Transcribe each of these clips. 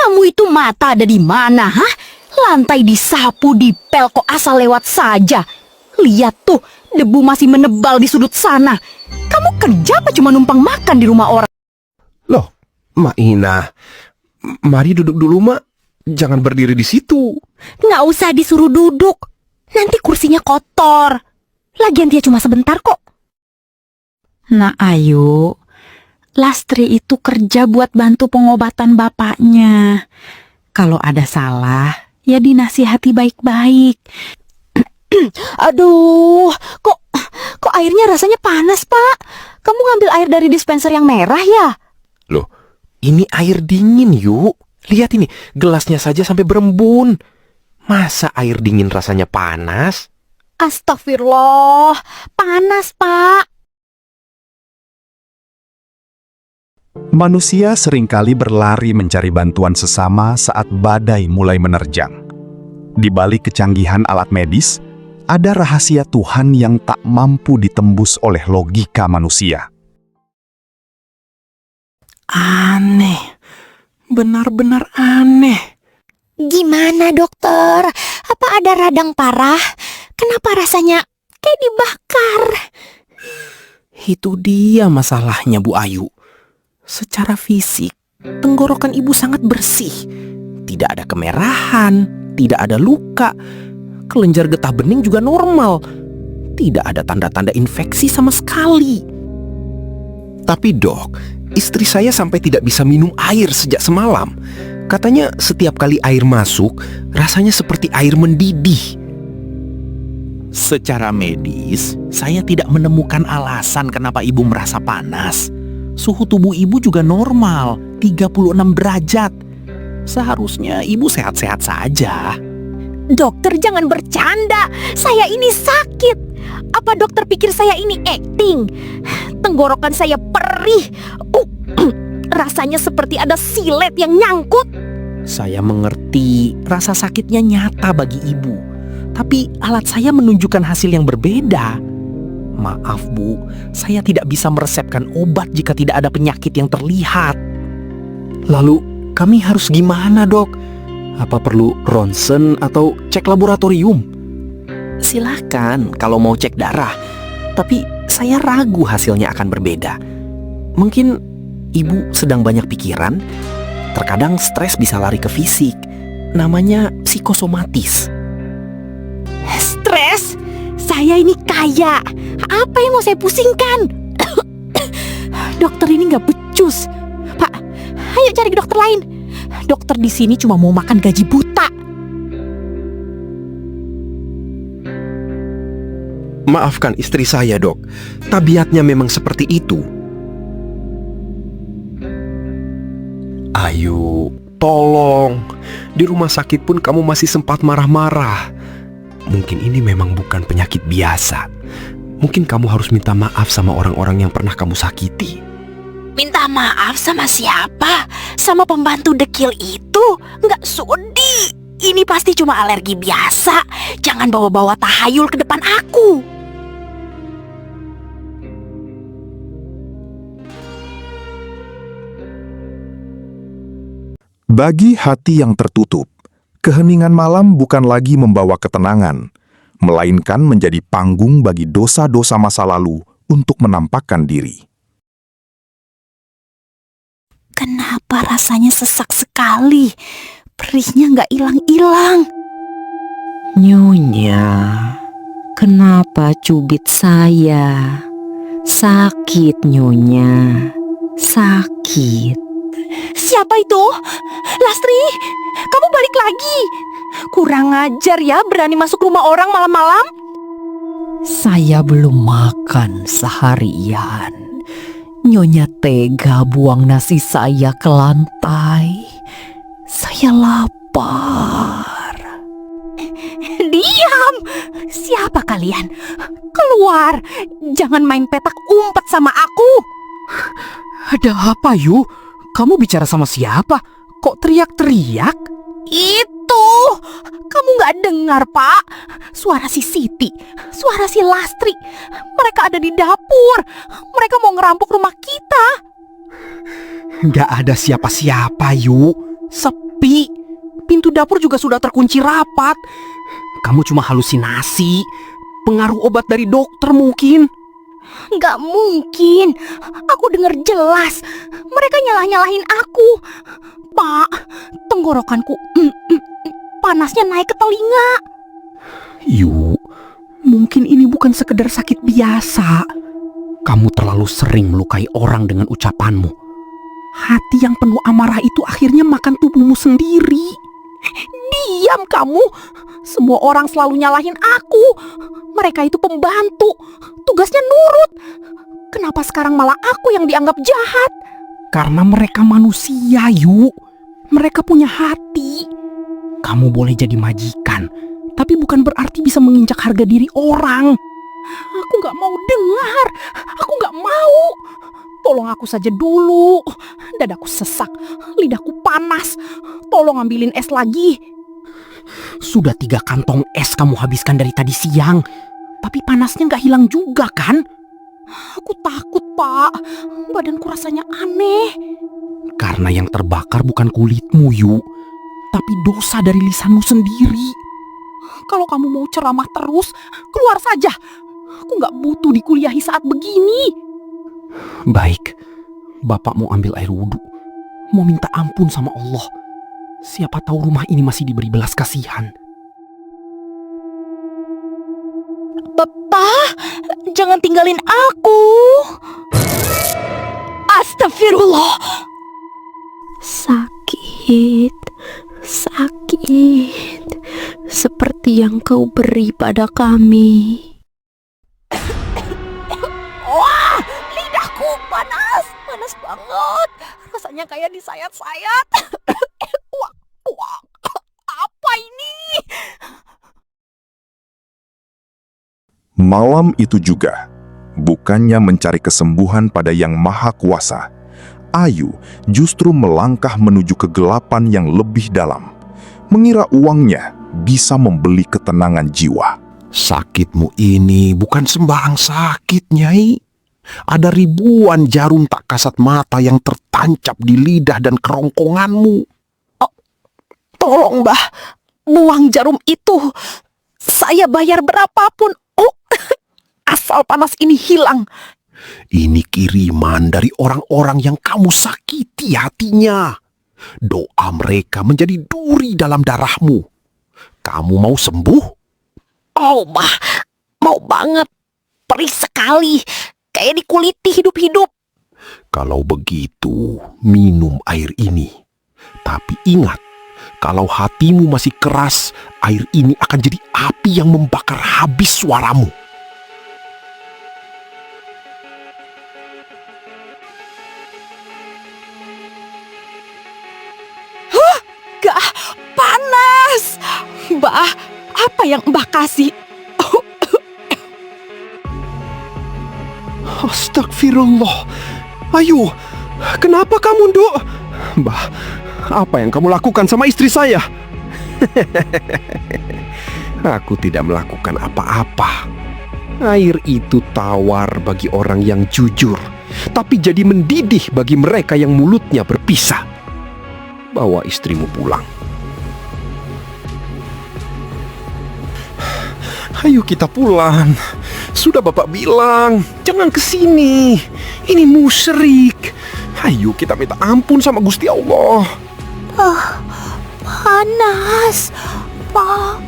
Kamu itu mata ada di mana, hah? Lantai disapu, dipel, kok asal lewat saja. Lihat tuh, debu masih menebal di sudut sana. Kamu kerja apa cuma numpang makan di rumah orang? Loh, Mak Ina, mari duduk dulu, Mak. Jangan berdiri di situ. Nggak usah disuruh duduk. Nanti kursinya kotor. Lagian dia cuma sebentar kok. Nah, Ayu, Lastri itu kerja buat bantu pengobatan bapaknya. Kalau ada salah, ya dinasihati baik-baik. Aduh, kok airnya rasanya panas, Pak? Kamu ngambil air dari dispenser yang merah ya? Loh, ini air dingin, yuk. Lihat ini, gelasnya saja sampai berembun. Masa air dingin rasanya panas? Astagfirullah, panas, Pak. Manusia seringkali berlari mencari bantuan sesama saat badai mulai menerjang. Di balik kecanggihan alat medis, ada rahasia Tuhan yang tak mampu ditembus oleh logika manusia. Aneh, benar-benar aneh. Gimana, dokter? Apa ada radang parah? Kenapa rasanya kayak dibakar? Itu dia masalahnya, Bu Ayu. Secara fisik, tenggorokan ibu sangat bersih. Tidak ada kemerahan, tidak ada luka. Kelenjar getah bening juga normal. Tidak ada tanda-tanda infeksi sama sekali. Tapi dok, istri saya sampai tidak bisa minum air sejak semalam. Katanya setiap kali air masuk, rasanya seperti air mendidih. Secara medis, saya tidak menemukan alasan kenapa ibu merasa panas. Suhu tubuh ibu juga normal, 36 derajat. Seharusnya ibu sehat-sehat saja. Dokter, jangan bercanda. Saya ini sakit. Apa dokter pikir saya ini acting? Tenggorokan saya perih. Rasanya seperti ada silet yang nyangkut. Saya mengerti rasa sakitnya nyata bagi ibu. Tapi alat saya menunjukkan hasil yang berbeda. Maaf Bu, saya tidak bisa meresepkan obat jika tidak ada penyakit yang terlihat. Lalu kami harus gimana, Dok? Apa perlu ronsen atau cek laboratorium? Silakan kalau mau cek darah. Tapi saya ragu hasilnya akan berbeda. Mungkin ibu sedang banyak pikiran. Terkadang stres bisa lari ke fisik. Namanya psikosomatis. Stres? Saya ini kaya. Apa yang mau saya pusingkan? Dokter ini nggak becus. Pak, ayo cari ke dokter lain. Dokter di sini cuma mau makan gaji buta. Maafkan istri saya, Dok. Tabiatnya memang seperti itu. Ayu, tolong. Di rumah sakit pun kamu masih sempat marah-marah. Mungkin ini memang bukan penyakit biasa. Mungkin kamu harus minta maaf sama orang-orang yang pernah kamu sakiti. Minta maaf sama siapa? Sama pembantu dekil itu? Nggak sudi. Ini pasti cuma alergi biasa. Jangan bawa-bawa tahayul ke depan aku. Bagi hati yang tertutup, keheningan malam bukan lagi membawa ketenangan, melainkan menjadi panggung bagi dosa-dosa masa lalu untuk menampakkan diri. Kenapa rasanya sesak sekali? Perihnya nggak hilang-hilang. Nyonya, kenapa cubit saya? Sakit, Nyonya. Sakit. Siapa itu? Lastri, kamu balik lagi. Kurang ajar ya, berani masuk rumah orang malam-malam. Saya belum makan seharian. Nyonya tega buang nasi saya ke lantai. Saya lapar. Diam! Siapa kalian? Keluar! Jangan main petak umpet sama aku. Ada apa, Yu? Kamu bicara sama siapa? Kok teriak-teriak? Itu! Kamu nggak dengar, Pak? Suara si Siti, suara si Lastri. Mereka ada di dapur. Mereka mau ngerampok rumah kita. Nggak ada siapa-siapa, Yu. Sepi. pintu dapur juga sudah terkunci rapat. Kamu cuma halusinasi. Pengaruh obat dari dokter mungkin. Nggak mungkin. Aku dengar jelas. Mereka nyalah-nyalahin aku. Pak, tenggorokanku panasnya naik ke telinga. Yu, mungkin ini bukan sekedar sakit biasa. Kamu terlalu sering melukai orang dengan ucapanmu. Hati yang penuh amarah itu akhirnya makan tubuhmu sendiri. Diam kamu. Semua orang selalu nyalahin aku. Mereka itu pembantu. Tugasnya nurut. Kenapa sekarang malah aku yang dianggap jahat? Karena mereka manusia, Yu. Mereka punya hati. Kamu boleh jadi majikan, tapi bukan berarti bisa menginjak harga diri orang. Aku gak mau dengar. Aku gak mau. Tolong aku saja dulu. Dadaku sesak. Lidahku panas. Tolong ambilin es lagi. Sudah 3 kantong es kamu habiskan dari tadi siang. Tapi panasnya gak hilang juga kan? Aku takut, Pak. Badanku rasanya aneh. Karena yang terbakar bukan kulitmu, Yu, tapi dosa dari lisanmu sendiri. Kalau kamu mau ceramah terus, keluar saja. Aku gak butuh dikuliahi saat begini. Baik, Bapak mau ambil air wudhu. Mau minta ampun sama Allah. Siapa tahu rumah ini masih diberi belas kasihan. Papa, jangan tinggalin aku. Astagfirullah. Sakit, sakit, seperti yang kau beri pada kami. Wah, lidahku panas. Panas banget. Rasanya kayak disayat-sayat. Wah, wah, apa ini? Malam itu juga, bukannya mencari kesembuhan pada Yang Maha Kuasa, Ayu justru melangkah menuju kegelapan yang lebih dalam, mengira uangnya bisa membeli ketenangan jiwa. Sakitmu ini bukan sembarang sakit, Nyai. Ada ribuan jarum tak kasat mata yang tertancap di lidah dan kerongkonganmu. Tolong, Mbah, buang jarum itu. Saya bayar berapapun. Oh, asal panas ini hilang. Ini kiriman dari orang-orang yang kamu sakiti hatinya. Doa mereka menjadi duri dalam darahmu. Kamu mau sembuh? Oh, Mbah, mau banget. Perih sekali. Kayak dikuliti hidup-hidup. Kalau begitu, minum air ini. Tapi ingat, kalau hatimu masih keras, air ini akan jadi api yang membakar habis suaramu. Gak, panas. Mbah, apa yang Mbah kasih? Astagfirullah. Ayu, kenapa kamu, Nduk? Mbah, apa yang kamu lakukan sama istri saya? Aku tidak melakukan apa-apa. Air itu tawar bagi orang yang jujur, tapi jadi mendidih bagi mereka yang mulutnya berpisah. Bawa istrimu pulang. Ayo kita pulang. Sudah Bapak bilang, jangan kesini. Ini musyrik. Ayo kita minta ampun sama Gusti Allah. Panas, Pak.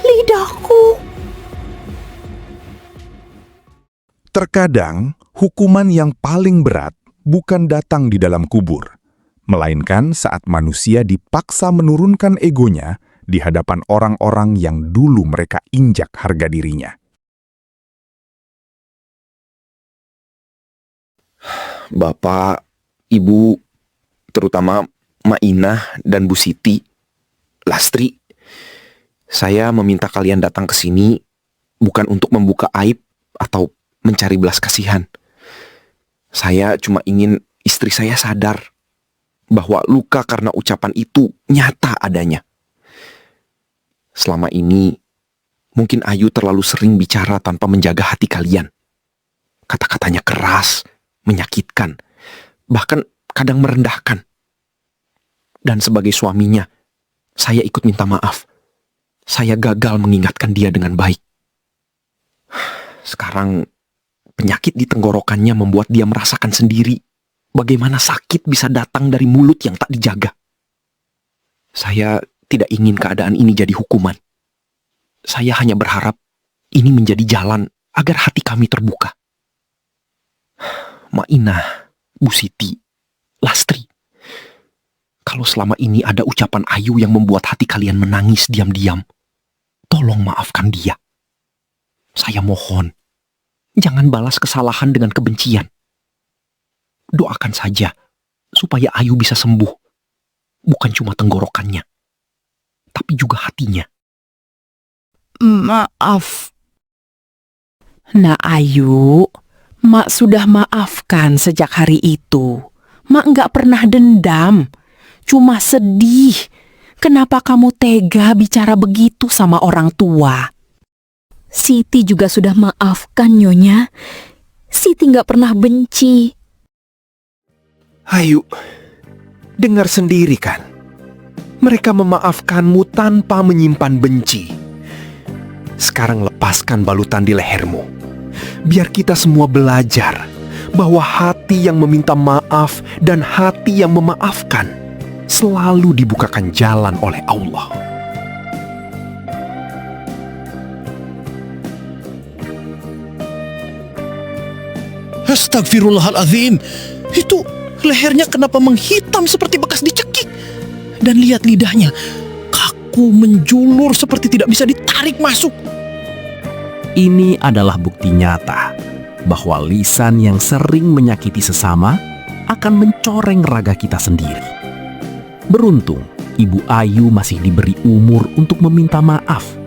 Lidahku. Terkadang, hukuman yang paling berat bukan datang di dalam kubur, melainkan saat manusia dipaksa menurunkan egonya di hadapan orang-orang yang dulu mereka injak harga dirinya. Bapak, Ibu, terutama Mak Inah dan Bu Siti, Lastri, saya meminta kalian datang ke sini bukan untuk membuka aib atau mencari belas kasihan. Saya cuma ingin istri saya sadar bahwa luka karena ucapan itu nyata adanya. Selama ini, mungkin Ayu terlalu sering bicara tanpa menjaga hati kalian. Kata-katanya keras, menyakitkan, bahkan kadang merendahkan. Dan sebagai suaminya, Saya ikut minta maaf. Saya gagal mengingatkan dia dengan baik. Sekarang penyakit di tenggorokannya membuat dia merasakan sendiri bagaimana sakit bisa datang dari mulut yang tak dijaga. Saya tidak ingin keadaan ini jadi hukuman. Saya hanya berharap ini menjadi jalan agar hati kami terbuka. Mainah, Bu Siti, Lastri, kalau selama ini ada ucapan Ayu yang membuat hati kalian menangis diam-diam, tolong maafkan dia. Saya mohon, jangan balas kesalahan dengan kebencian. Doakan saja supaya Ayu bisa sembuh, bukan cuma tenggorokannya, tapi juga hatinya. Maaf. Nak Ayu, Mak sudah maafkan sejak hari itu. Mak nggak pernah dendam, cuma sedih. Kenapa kamu tega bicara begitu sama orang tua? Siti juga sudah maafkan, Nyonya. Siti nggak pernah benci. Ayu, dengar sendiri kan? Mereka memaafkanmu tanpa menyimpan benci. Sekarang lepaskan balutan di lehermu. Biar kita semua belajar bahwa hati yang meminta maaf dan hati yang memaafkan selalu dibukakan jalan oleh Allah. Astagfirullahaladzim. Itu lehernya kenapa menghitam seperti bekas dicekik? Dan lihat lidahnya, kaku menjulur seperti tidak bisa ditarik masuk. Ini adalah bukti nyata bahwa lisan yang sering menyakiti sesama akan mencoreng raga kita sendiri. Beruntung, Ibu Ayu masih diberi umur untuk meminta maaf